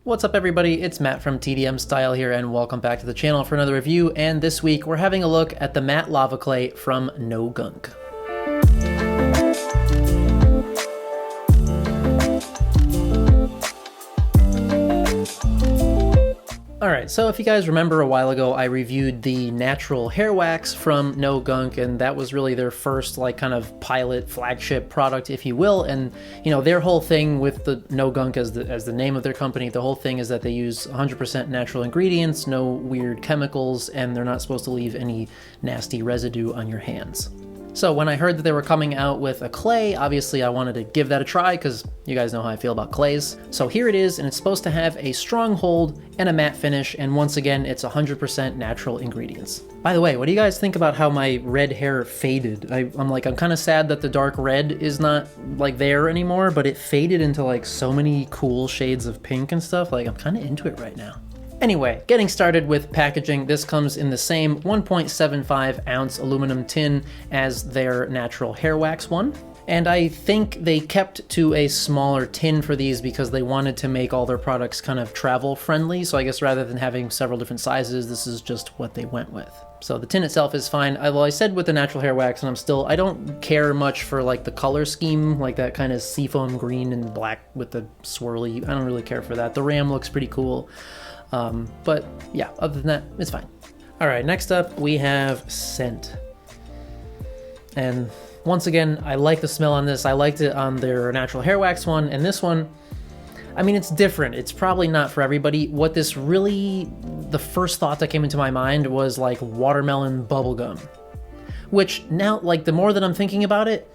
What's up everybody, it's Matt from TDM Style here and welcome back to the channel for another review, and this week we're having a look at the matte lava clay from No Gunk. Alright, so if you guys remember a while ago, I reviewed the natural hair wax from No Gunk, and that was really their first like kind of pilot flagship product, if you will. And you know, their whole thing with the No Gunk as the name of their company, the whole thing is that they use 100% natural ingredients, no weird chemicals, and they're not supposed to leave any nasty residue on your hands. So when I heard that they were coming out with a clay, obviously I wanted to give that a try because you guys know how I feel about clays. So here it is, and it's supposed to have a strong hold and a matte finish, and once again, it's 100% natural ingredients. By the way, what do you guys think about how my red hair faded? I'm kind of sad that the dark red is not like there anymore, but it faded into like so many cool shades of pink and stuff. Like I'm kind of into it right now. Anyway, getting started with packaging, this comes in the same 1.75 ounce aluminum tin as their natural hair wax one. And I think they kept to a smaller tin for these because they wanted to make all their products kind of travel friendly. So I guess rather than having several different sizes, this is just what they went with. So the tin itself is fine. Well, I said with the natural hair wax, and I don't care much for like the color scheme, like that kind of seafoam green and black with the swirly. I don't really care for that. The ram looks pretty cool. But yeah, other than that, it's fine. All right, next up we have scent. And once again, I like the smell on this. I liked it on their natural hair wax one, and this one, I mean, it's different. It's probably not for everybody. What this really, the first thought that came into my mind was like watermelon bubblegum, which now, like the more that I'm thinking about it,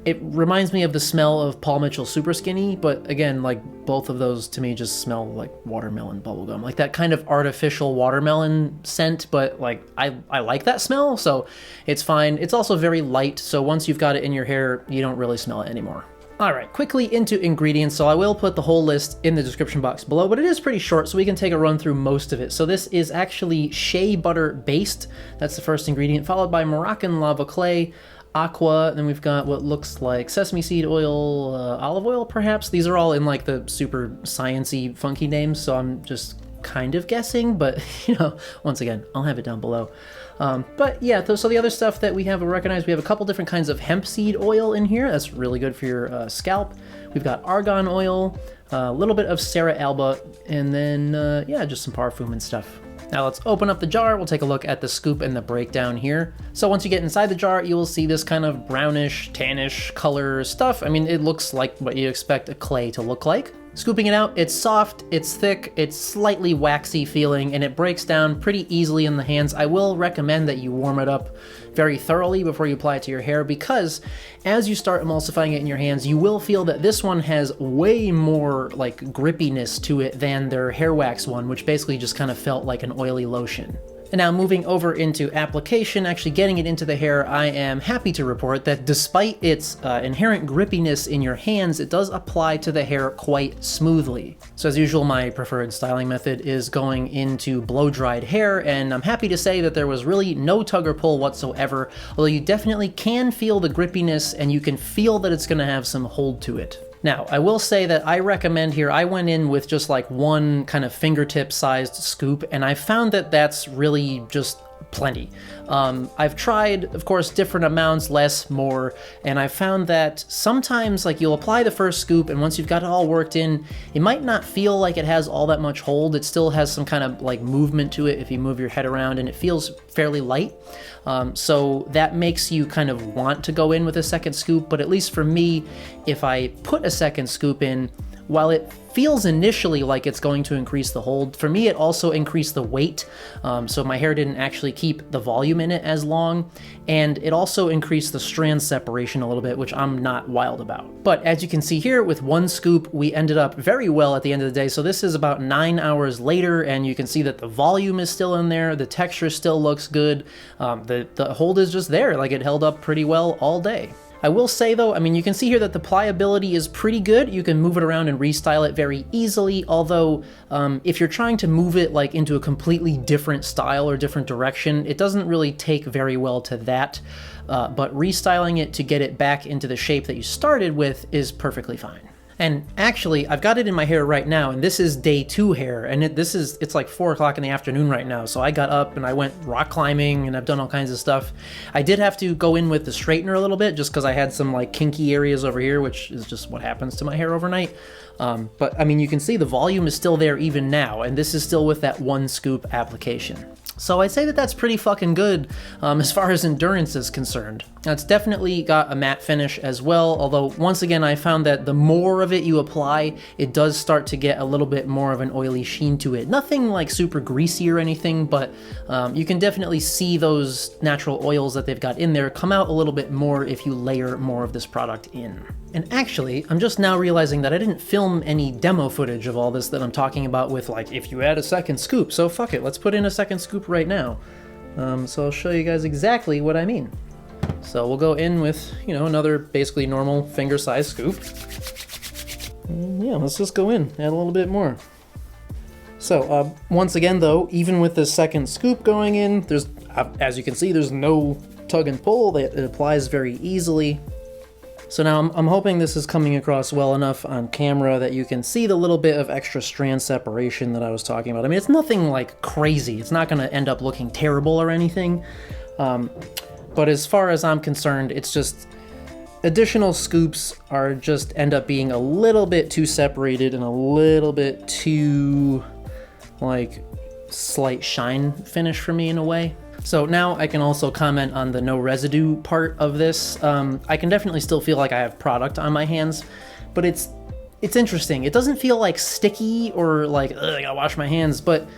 it reminds me of the smell of Paul Mitchell Super Skinny, but again, like both of those to me just smell like watermelon bubblegum, like that kind of artificial watermelon scent, but like I like that smell, so it's fine. It's also very light, so once you've got it in your hair, you don't really smell it anymore. All right, quickly into ingredients. So I will put the whole list in the description box below, but it is pretty short, so we can take a run through most of it. So this is actually shea butter based. That's the first ingredient, followed by Moroccan lava clay, aqua, then we've got what looks like sesame seed oil, olive oil perhaps. These are all in like the super sciencey funky names, so I'm just kind of guessing, but you know, once again, I'll have it down below. But yeah, so the other stuff that we have recognized, we have a couple different kinds of hemp seed oil in here. That's really good for your scalp. We've got argan oil, a little bit of Sarah Alba, and then yeah, just some parfum and stuff. Now let's open up the jar. We'll take a look at the scoop and the breakdown here. So once you get inside the jar, you will see this kind of brownish, tannish color stuff. I mean, it looks like what you expect a clay to look like. Scooping it out, it's soft, it's thick, it's slightly waxy feeling, and it breaks down pretty easily in the hands. I will recommend that you warm it up very thoroughly before you apply it to your hair, because as you start emulsifying it in your hands, you will feel that this one has way more like grippiness to it than their hair wax one, which basically just kind of felt like an oily lotion. And now moving over into application, actually getting it into the hair, I am happy to report that despite its inherent grippiness in your hands, it does apply to the hair quite smoothly. So as usual, my preferred styling method is going into blow-dried hair, and I'm happy to say that there was really no tug or pull whatsoever, although you definitely can feel the grippiness and you can feel that it's gonna have some hold to it. Now, I will say that I recommend here, I went in with just like one kind of fingertip-sized scoop, and I found that that's really just plenty. I've tried, of course, different amounts, less, more, and I found that sometimes like you'll apply the first scoop, and once you've got it all worked in, it might not feel like it has all that much hold. It still has some kind of like movement to it if you move your head around, and it feels fairly light. So that makes you kind of want to go in with a second scoop, but at least for me, if I put a second scoop in, while it feels initially like it's going to increase the hold, for me it also increased the weight, so my hair didn't actually keep the volume in it as long, and it also increased the strand separation a little bit, which I'm not wild about. But as you can see here, with one scoop, we ended up very well at the end of the day. So this is about 9 hours later, and you can see that the volume is still in there, the texture still looks good, the hold is just there, like it held up pretty well all day. I will say though, I mean, you can see here that the pliability is pretty good. You can move it around and restyle it very easily, although if you're trying to move it like into a completely different style or different direction, it doesn't really take very well to that, but restyling it to get it back into the shape that you started with is perfectly fine. And actually, I've got it in my hair right now, and this is day 2 hair, and it's like 4 o'clock in the afternoon right now, so I got up and I went rock climbing, and I've done all kinds of stuff. I did have to go in with the straightener a little bit, just because I had some like kinky areas over here, which is just what happens to my hair overnight. But I mean, you can see the volume is still there even now, and this is still with that 1 scoop application. So I'd say that that's pretty fucking good as far as endurance is concerned. Now, it's definitely got a matte finish as well, although once again I found that the more of it you apply, it does start to get a little bit more of an oily sheen to it. Nothing like super greasy or anything, but you can definitely see those natural oils that they've got in there come out a little bit more if you layer more of this product in. And actually, I'm just now realizing that I didn't film any demo footage of all this that I'm talking about with, like, if you add a second scoop, so fuck it, let's put in a second scoop right now. So I'll show you guys exactly what I mean. So we'll go in with, you know, another basically normal finger-sized scoop. And yeah, let's just go in, add a little bit more. So once again though, even with the second scoop going in, there's, as you can see, there's no tug and pull, it applies very easily. So now I'm hoping this is coming across well enough on camera that you can see the little bit of extra strand separation that I was talking about. I mean, it's nothing like crazy. It's not gonna end up looking terrible or anything. But as far as I'm concerned, it's just additional scoops are just end up being a little bit too separated and a little bit too like slight shine finish for me in a way. So now I can also comment on the no residue part of this. I can definitely still feel like I have product on my hands, but it's interesting. It doesn't feel like sticky or like, ugh, I gotta wash my hands, but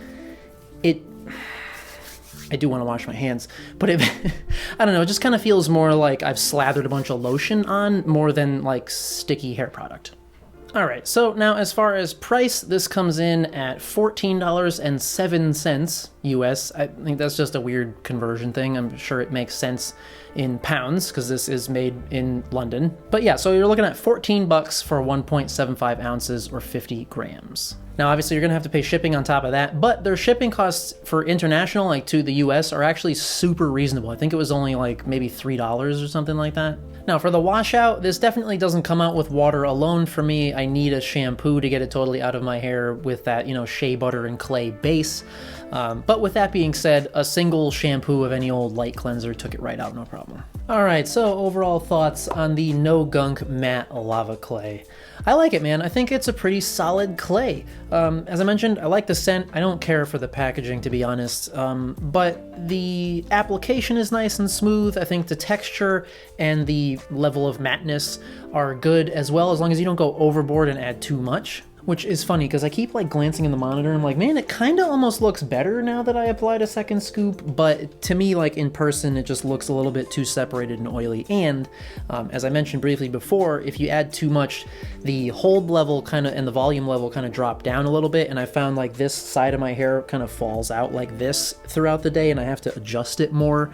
I do want to wash my hands, but I don't know, it just kind of feels more like I've slathered a bunch of lotion on more than like sticky hair product. All right, so now as far as price, this comes in at $14.07 US. I think that's just a weird conversion thing. I'm sure it makes sense in pounds because this is made in London. But yeah, so you're looking at 14 bucks for 1.75 ounces or 50 grams. Now, obviously, you're gonna have to pay shipping on top of that, but their shipping costs for international, like to the US, are actually super reasonable. I think it was only like maybe $3 or something like that. Now, for the washout, this definitely doesn't come out with water alone for me. I need a shampoo to get it totally out of my hair with that, you know, shea butter and clay base. But with that being said, a single shampoo of any old light cleanser took it right out, no problem. All right, so overall thoughts on the No Gunk Matte Lava Clay. I like it, man. I think it's a pretty solid clay. As I mentioned, I like the scent. I don't care for the packaging, to be honest. But the application is nice and smooth. I think the texture and the level of matteness are good as well, as long as you don't go overboard and add too much. Which is funny because I keep like glancing in the monitor and I'm like, man, it kind of almost looks better now that I applied a second scoop, but to me, like in person, it just looks a little bit too separated and oily. And as I mentioned briefly before, if you add too much, the hold level kind of and the volume level kind of drop down a little bit, and I found like this side of my hair kind of falls out like this throughout the day and I have to adjust it more.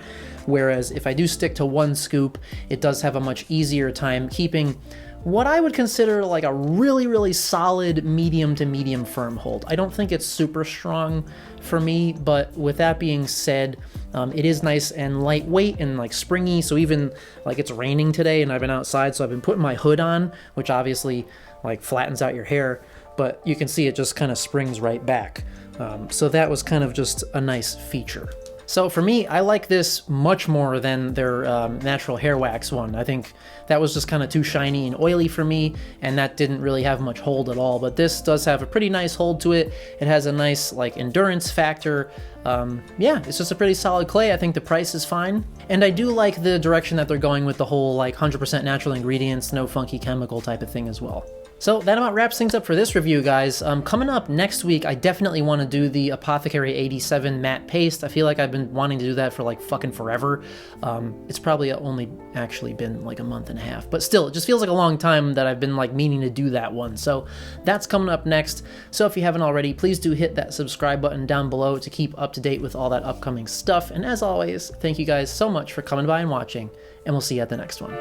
Whereas if I do stick to 1 scoop, it does have a much easier time keeping what I would consider like a really, really solid medium to medium firm hold. I don't think it's super strong for me, but with that being said, it is nice and lightweight and like springy. So even like it's raining today and I've been outside, so I've been putting my hood on, which obviously like flattens out your hair, but you can see it just kind of springs right back. So that was kind of just a nice feature. So for me, I like this much more than their natural hair wax one. I think that was just kind of too shiny and oily for me, and that didn't really have much hold at all. But this does have a pretty nice hold to it. It has a nice like endurance factor. Yeah, it's just a pretty solid clay. I think the price is fine. And I do like the direction that they're going with the whole like 100% natural ingredients, no funky chemical type of thing as well. So that about wraps things up for this review, guys. Coming up next week, I definitely want to do the Apothecary 87 matte paste. I feel like I've been wanting to do that for like fucking forever. It's probably only actually been like a month and a half, but still, it just feels like a long time that I've been like meaning to do that one. So that's coming up next. So if you haven't already, please do hit that subscribe button down below to keep up to date with all that upcoming stuff. And as always, thank you guys so much for coming by and watching, and we'll see you at the next one.